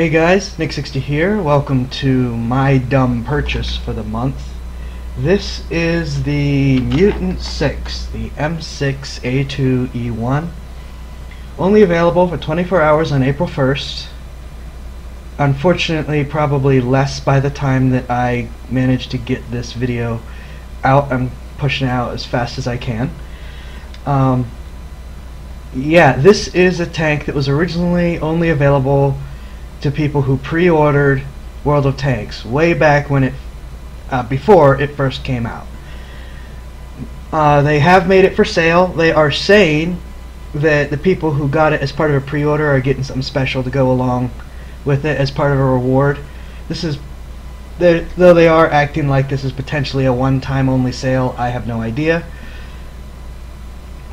Hey guys, Nick60 here. Welcome to my dumb purchase for the month. This is the Mutant 6, the M6A2E1. Only available for 24 hours on April 1st. Unfortunately, probably less by the time that I manage to get this video out. I'm pushing it out as fast as I can. Yeah, this is a tank that was originally only available to people who pre-ordered World of Tanks way back when it before it first came out. They have made it for sale. They are saying that the people who got it as part of a pre-order are getting something special to go along with it as part of a reward. This is, though they are acting like this is potentially a one-time only sale, I have no idea.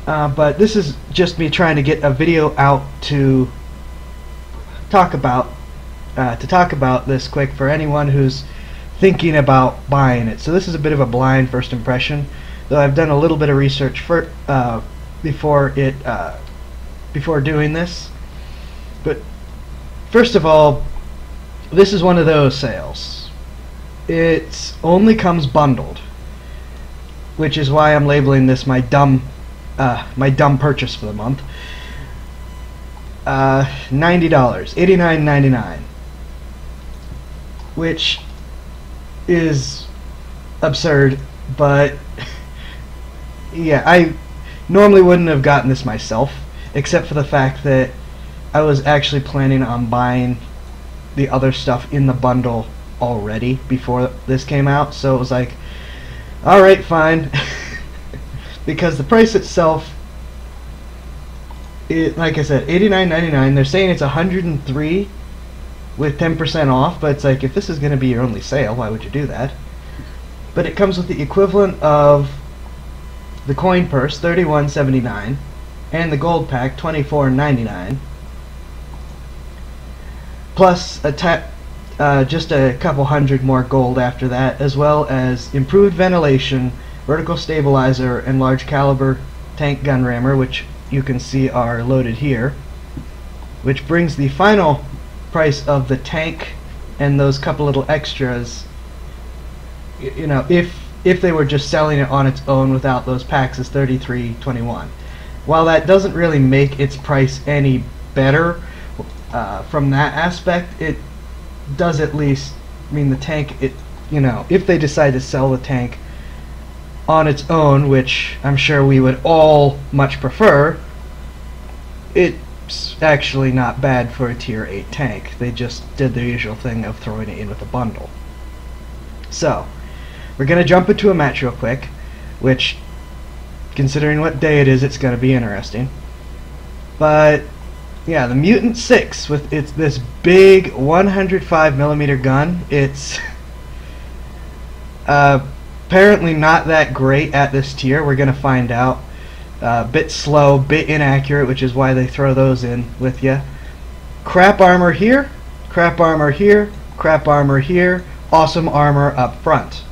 But this is just me trying to get a video out to talk about this quick for anyone who's thinking about buying it. So this is a bit of a blind first impression, though I've done a little bit of research for before doing this. But first of all, this is one of those sales. It only comes bundled, which is why I'm labeling this my dumb purchase for the month. $90, $89.99, which is absurd, but yeah, I normally wouldn't have gotten this myself, except for the fact that I was actually planning on buying the other stuff in the bundle already before this came out, so it was like, alright, fine. Because the price itself, like I said, $89.99. They're saying it's $103 with 10% off, but it's like, if this is going to be your only sale, why would you do that? But it comes with the equivalent of the coin purse, $31.79, and the gold pack, $24.99, plus just a couple hundred more gold after that, as well as improved ventilation, vertical stabilizer, and large caliber tank gun rammer, which you can see are loaded here, which brings the final price of the tank and those couple little extras, you know, if they were just selling it on its own without those packs, is $33.21. While that doesn't really make its price any better from that aspect, it does at least mean the tank, you know, if they decide to sell the tank on its own, which I'm sure we would all much prefer, it's actually not bad for a tier 8 tank. They just did the usual thing of throwing it in with a bundle. So, we're going to jump into a match real quick, which, considering what day it is, it's going to be interesting. But, yeah, the Mutant 6 with this big 105mm gun, it's apparently not that great at this tier. We're going to find out. Bit slow, bit inaccurate, which is why they throw those in with you. Crap armor here, crap armor here, crap armor here, awesome armor up front.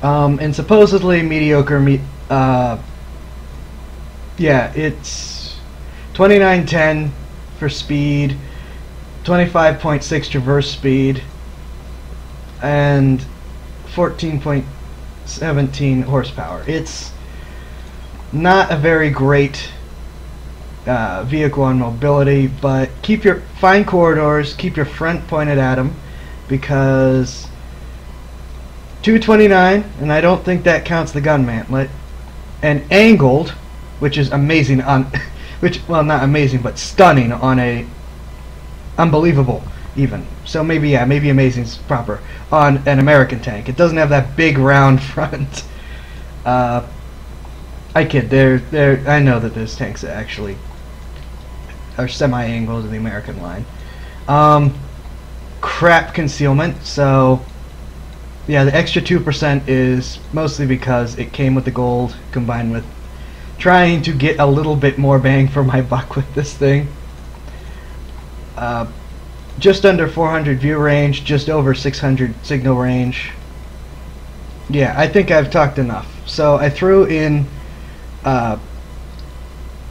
And supposedly mediocre yeah, it's 2910 for speed, 25.6 traverse speed, and 14.17 horsepower. It's not a very great vehicle on mobility, but keep your fine corridors, keep your front pointed at them, because 229, and I don't think that counts the gun mantlet, and angled, which is amazing on which, well, not amazing, but stunning on a unbelievable even. So maybe, yeah, maybe amazing's proper on an American tank. It doesn't have that big round front. I kid. I know that those tanks actually are semi-angled in the American line. Crap concealment. So yeah, the extra 2% is mostly because it came with the gold, combined with trying to get a little bit more bang for my buck with this thing. Just under 400 view range, just over 600 signal range. Yeah, I think I've talked enough. So I threw in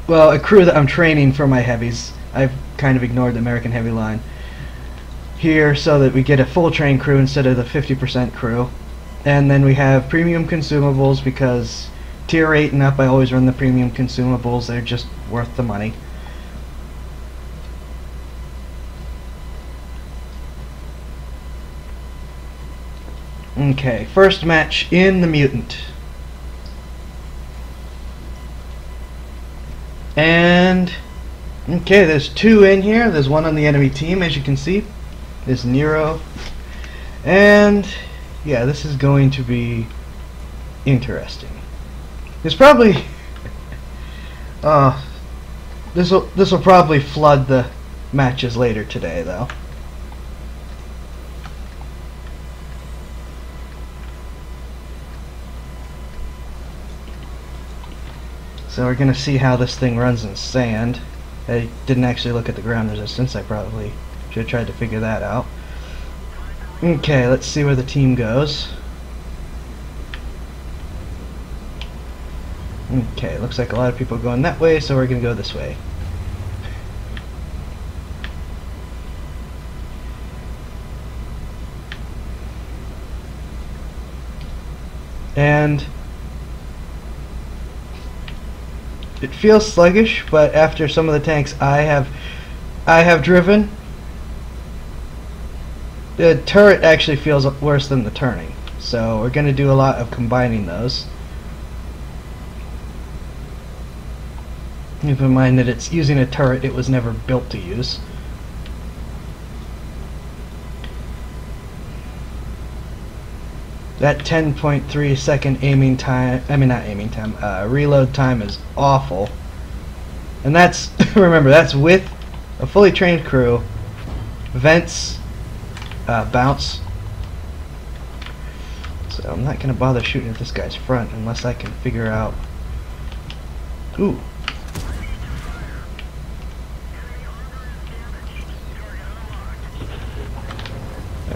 well, a crew that I'm training for my heavies. I've kind of ignored the American Heavy line here so that we get a full train crew instead of the 50% crew. And then we have premium consumables because tier 8 and up I always run the premium consumables. They're just worth the money. Okay, first match in the Mutant. And okay, there's two in here. There's one on the enemy team, as you can see. There's Nero. And yeah, this is going to be interesting. It's probably this will probably flood the matches later today, though. So we're gonna see how this thing runs in sand. I didn't actually look at the ground resistance. I probably should have tried to figure that out. Okay, let's see where the team goes. Okay, looks like a lot of people are going that way, so we're gonna go this way. And it feels sluggish, but after some of the tanks I have driven, the turret actually feels worse than the turning. So we're going to do a lot of combining those. Keep in mind that it's using a turret it was never built to use. That 10.3 second aiming time, reload time is awful. And that's, remember, that's with a fully trained crew, vents, bounce. So I'm not going to bother shooting at this guy's front unless I can figure out... Ooh.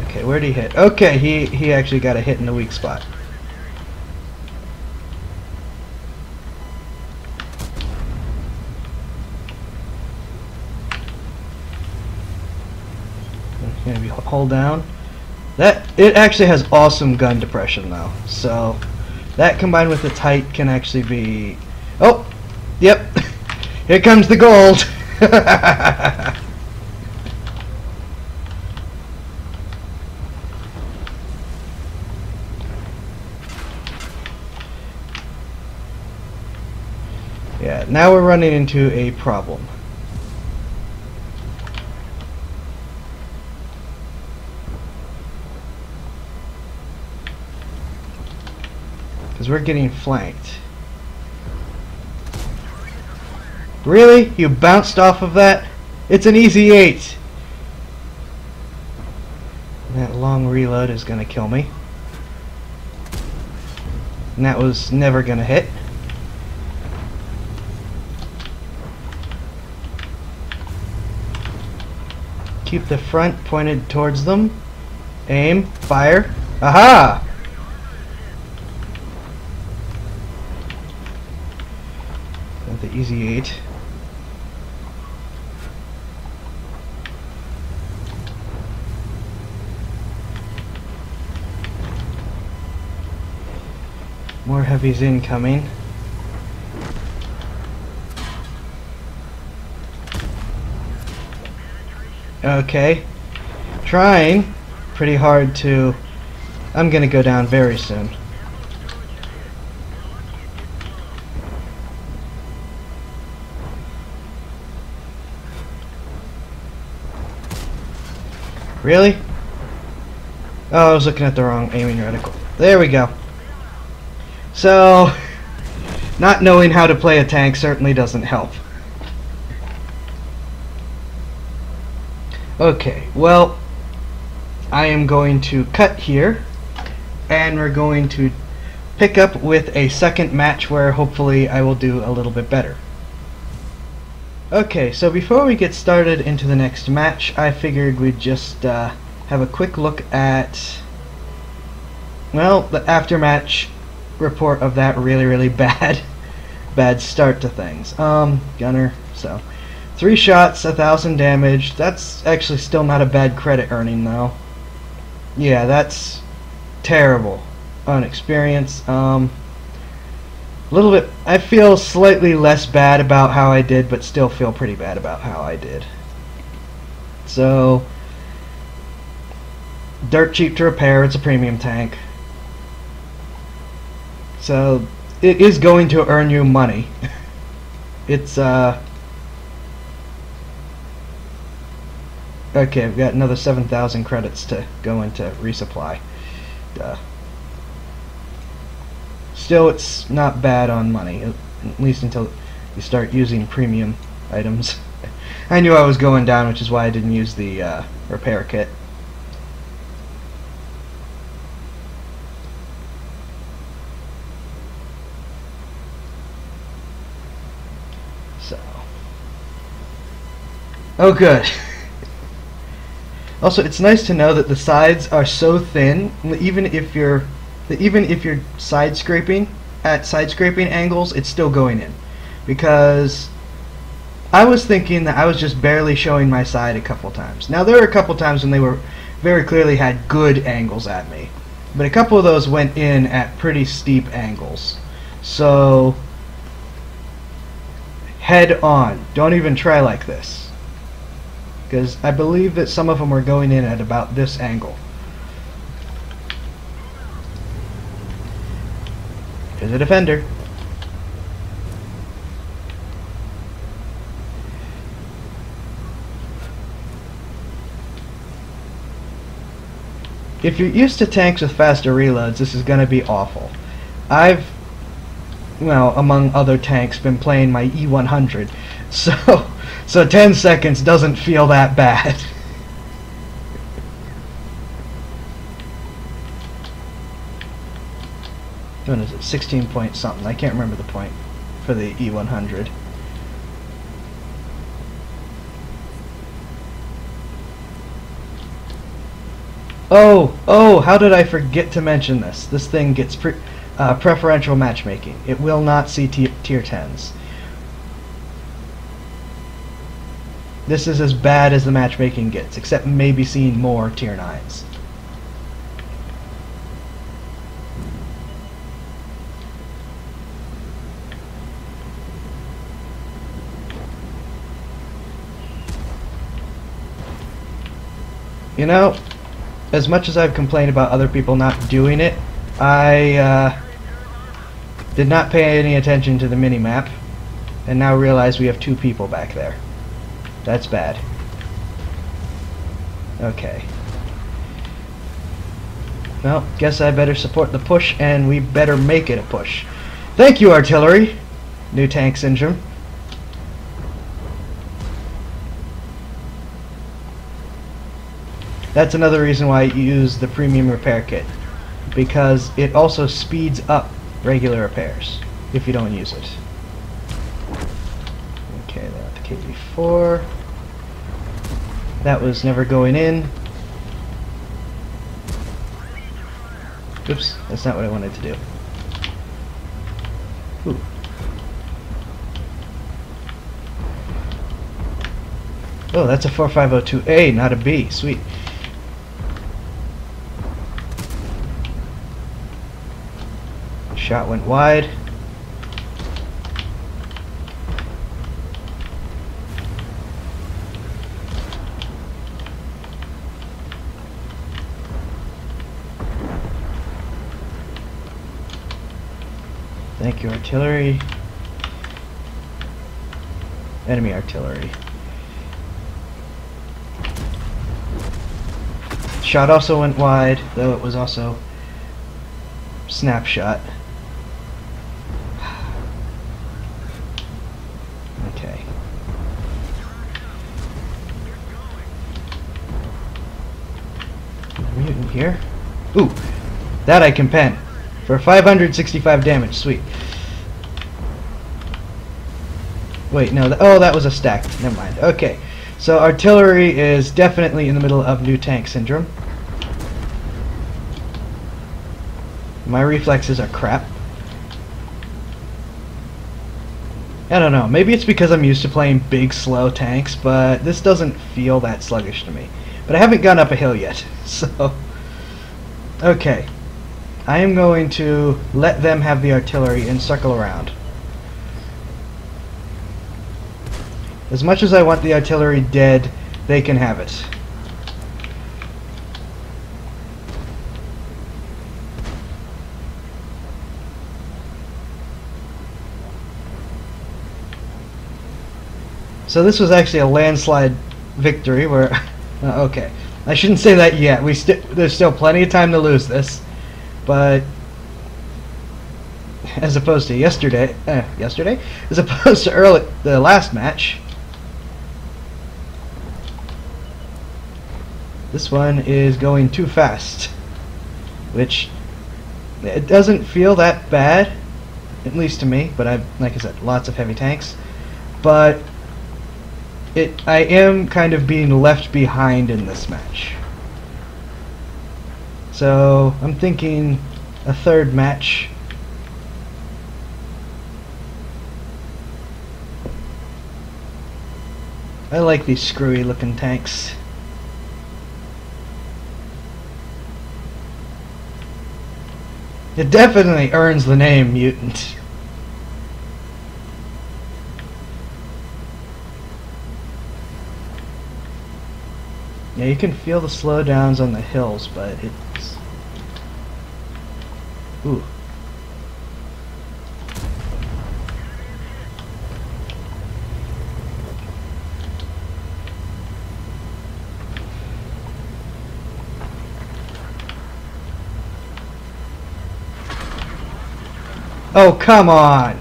Okay, where'd he hit? Okay, he actually got a hit in the weak spot. Maybe hold down. It actually has awesome gun depression though. So that combined with its height can actually be... Oh! Yep! Here comes the gold! Yeah, now we're running into a problem. Because we're getting flanked. Really? You bounced off of that? It's an easy 8! That long reload is going to kill me. And that was never going to hit. Keep the front pointed towards them. Aim. Fire. Aha! Got the easy 8. More heavies incoming. Okay. Trying pretty hard to... I'm gonna go down very soon. Really? Oh, I was looking at the wrong aiming reticle. There we go. So, not knowing how to play a tank certainly doesn't help. Okay, well, I am going to cut here, and we're going to pick up with a second match where hopefully I will do a little bit better. Okay, so before we get started into the next match, I figured we'd just have a quick look at, well, the after-match report of that really bad start to things. Gunner, so 3 shots, 1,000 damage. That's actually still not a bad credit earning, though. Yeah, that's terrible on experience. A little bit. I feel slightly less bad about how I did, but still feel pretty bad about how I did. So, dirt cheap to repair. It's a premium tank. So, it is going to earn you money. It's, okay, I've got another 7,000 credits to go into resupply. Duh. Still, it's not bad on money, at least until you start using premium items. I knew I was going down, which is why I didn't use the repair kit. So. Oh, good. Also, it's nice to know that the sides are so thin, even if you're side scraping at side scraping angles, it's still going in. Because I was thinking that I was just barely showing my side a couple times. Now, there were a couple times when they were very clearly had good angles at me, but a couple of those went in at pretty steep angles. So, head on. Don't even try like this. Because I believe that some of them were going in at about this angle. Here's a defender. If you're used to tanks with faster reloads, this is going to be awful. I've, well, among other tanks, been playing my E100, so 10 seconds doesn't feel that bad. What is it? 16 point something. I can't remember the point for the E100. Oh, how did I forget to mention this? This thing gets preferential matchmaking. It will not see tier 10s. This is as bad as the matchmaking gets, except maybe seeing more tier 9s. You know, as much as I've complained about other people not doing it, I did not pay any attention to the mini-map, and now realize we have 2 people back there. That's bad. Okay. Well, guess I better support the push, and we better make it a push. Thank you, artillery! New tank syndrome. That's another reason why you use the premium repair kit, because it also speeds up regular repairs if you don't use it. Okay, that's the KV4. That was never going in. Oops, that's not what I wanted to do. Ooh. Oh, that's a 4502A, not a B. Sweet. Shot went wide. Thank you, artillery. Enemy artillery. Shot also went wide, though it was also snapshot. Okay. Mutant here. Ooh, that I can pen. For 565 damage, sweet. Wait, no, oh, that was a stack. Never mind. Okay, so artillery is definitely in the middle of new tank syndrome. My reflexes are crap. I don't know, maybe it's because I'm used to playing big, slow tanks, but this doesn't feel that sluggish to me. But I haven't gone up a hill yet, so... Okay. I am going to let them have the artillery and circle around. As much as I want the artillery dead, they can have it. So this was actually a landslide victory where... okay. I shouldn't say that yet. There's still plenty of time to lose this. But... as opposed to yesterday... As opposed to the last match... this one is going too fast. Which... it doesn't feel that bad. At least to me. But like I said, lots of heavy tanks. But... I am kind of being left behind in this match. So, I'm thinking a third match. I like these screwy looking tanks. It definitely earns the name Mutant. Yeah, you can feel the slowdowns on the hills, but it's... ooh. Oh, come on!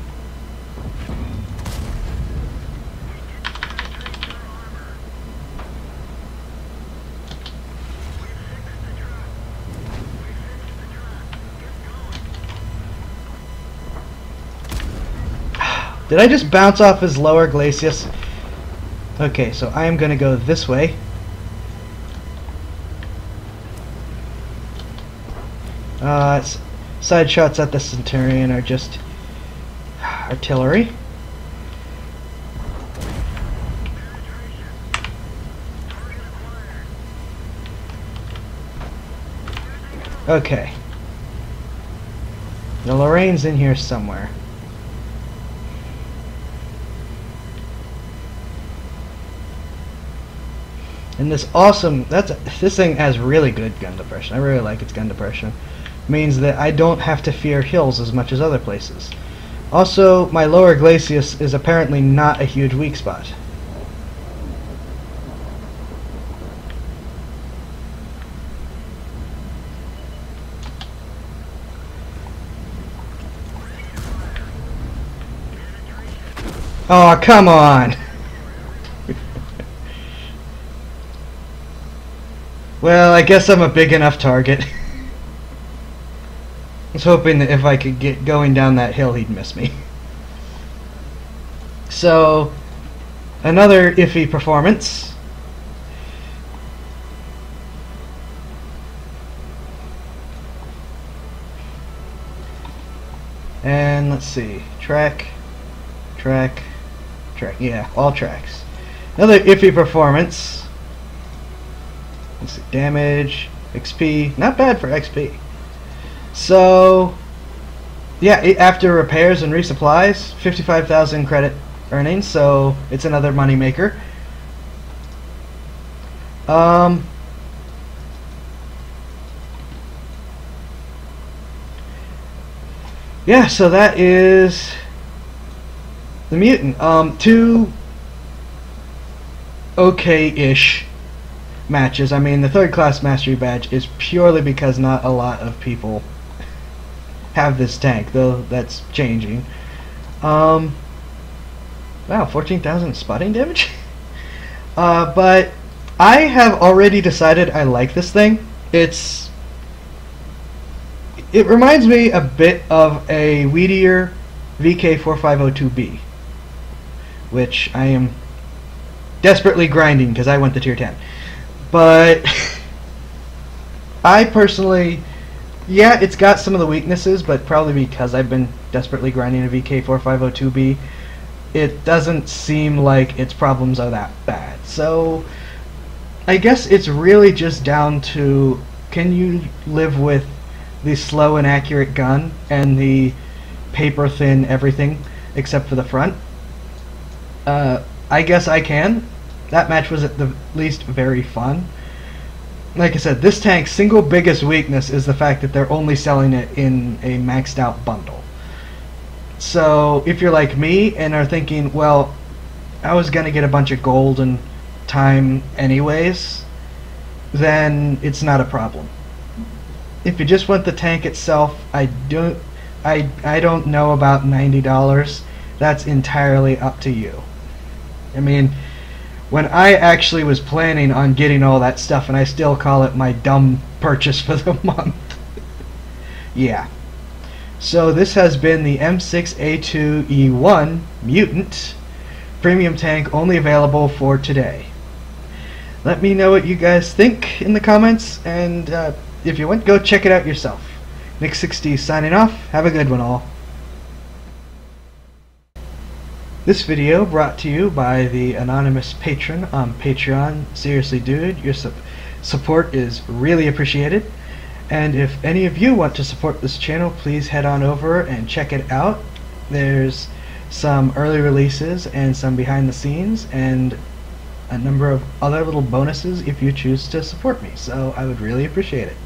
Did I just bounce off his lower glacis? Okay, so I am going to go this way. Side shots at the Centurion are just artillery. Okay. The Lorraine's in here somewhere. And this awesome, this thing has really good gun depression. I really like its gun depression. Means that I don't have to fear hills as much as other places. Also, my lower glacis is apparently not a huge weak spot. Oh, come on! Well, I guess I'm a big enough target. I was hoping that if I could get going down that hill, he'd miss me. So, another iffy performance. And let's see, track, yeah, all tracks. Another iffy performance. Let's see, damage, XP, not bad for XP. So, yeah, after repairs and resupplies, 55,000 credit earnings, so it's another money maker. Yeah, so that is the Mutant. Two okay-ish matches. I mean, the third class mastery badge is purely because not a lot of people have this tank, though that's changing. Wow, 14,000 spotting damage? But I have already decided I like this thing. It reminds me a bit of a Weedier VK4502B, which I am desperately grinding because I went to tier 10. But I personally, yeah, it's got some of the weaknesses, but probably because I've been desperately grinding a VK4502B, it doesn't seem like its problems are that bad. So I guess it's really just down to, can you live with the slow and accurate gun and the paper thin everything except for the front? I guess I can. That match was at the least very fun. Like I said, this tank's single biggest weakness is the fact that they're only selling it in a maxed out bundle. So if you're like me and are thinking, well, I was gonna get a bunch of gold and time anyways, then it's not a problem. If you just want the tank itself, I don't know about $90. That's entirely up to you. I mean, when I actually was planning on getting all that stuff, and I still call it my dumb purchase for the month. Yeah. So this has been the M6A2E1 Mutant premium tank, only available for today. Let me know what you guys think in the comments, and if you want, go check it out yourself. Nick60 signing off. Have a good one, all. This video brought to you by the anonymous patron on Patreon. Seriously, dude, your support is really appreciated. And if any of you want to support this channel, please head on over and check it out. There's some early releases and some behind the scenes and a number of other little bonuses if you choose to support me. So I would really appreciate it.